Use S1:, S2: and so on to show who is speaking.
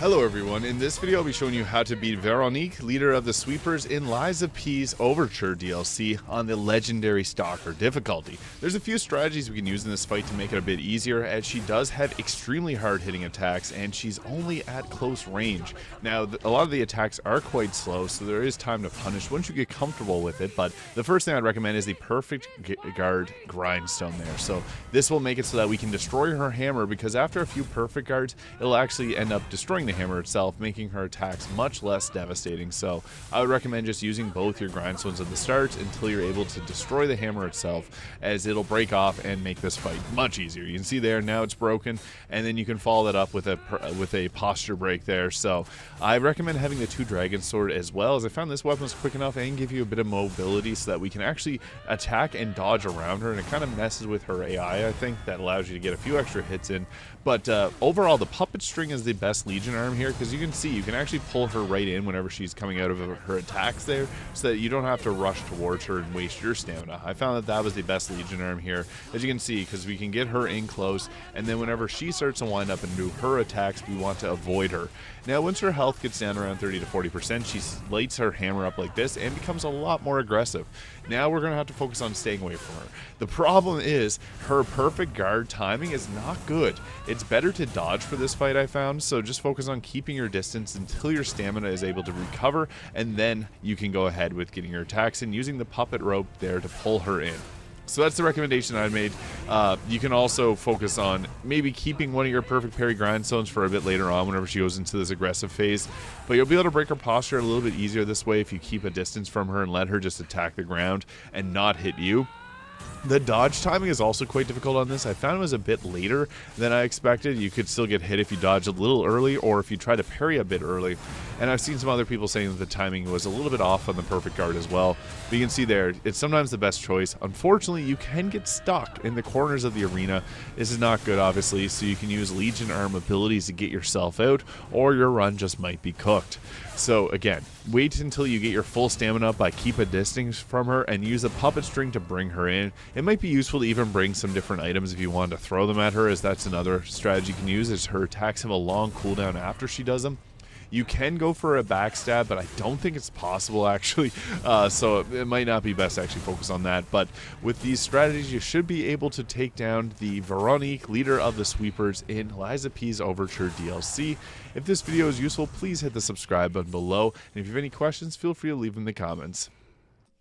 S1: Hello everyone, in this video I'll be showing you how to beat Veronique, leader of the sweepers in Lies of P's Overture DLC on the legendary Stalker difficulty. There's a few strategies we can use in this fight to make it a bit easier, as she does have extremely hard hitting attacks and she's only at close range. Now a lot of the attacks are quite slow, so there is time to punish once you get comfortable with it, but the first thing I'd recommend is the perfect guard grindstone there. So this will make it so that we can destroy her hammer, because after a few perfect guards it'll actually end up destroying the hammer itself, making her attacks much less devastating. So I would recommend just using both your grindstones at the start until you're able to destroy the hammer itself, as it'll break off and make this fight much easier. You can see there, now it's broken, and then you can follow that up with a posture break there. So I recommend having the two dragon sword as well, as I found this weapon is quick enough and give you a bit of mobility so that we can actually attack and dodge around her, and it kind of messes with her AI, I think, that allows you to get a few extra hits in. But overall, the puppet string is the best legion arm here, because you can see you can actually pull her right in whenever she's coming out of her attacks there, so that you don't have to rush towards her and waste your stamina. I found that that was the best legion arm here, as you can see, because we can get her in close, and then whenever she starts to wind up and do her attacks, we want to avoid her. Now once her health gets down around 30 to 40%, she lights her hammer up like this and becomes a lot more aggressive. Now we're going to have to focus on staying away from her. The problem is her perfect guard timing is not good. It's better to dodge for this fight, I found, so just focus on keeping your distance until your stamina is able to recover, and then you can go ahead with getting your attacks and using the puppet rope there to pull her in. So that's the recommendation I made. You can also focus on maybe keeping one of your perfect parry grindstones for a bit later on whenever she goes into this aggressive phase, but you'll be able to break her posture a little bit easier this way if you keep a distance from her and let her just attack the ground and not hit you. The dodge timing is also quite difficult on this. I found it was a bit later than I expected. You could still get hit if you dodge a little early, or if you try to parry a bit early. And I've seen some other people saying that the timing was a little bit off on the perfect guard as well. But you can see there, it's sometimes the best choice. Unfortunately, you can get stuck in the corners of the arena. This is not good, obviously, so you can use Legion Arm abilities to get yourself out, or your run just might be cooked. So again, wait until you get your full stamina up by keep a distance from her, and use a puppet string to bring her in. It might be useful to even bring some different items if you want to throw them at her, as that's another strategy you can use, is her attacks have a long cooldown after she does them. You can go for a backstab, but I don't think it's possible, actually, so it might not be best to actually focus on that. But with these strategies, you should be able to take down the Veronique, leader of the sweepers in Lies of P's Overture DLC. If this video is useful, please hit the subscribe button below, and if you have any questions, feel free to leave them in the comments.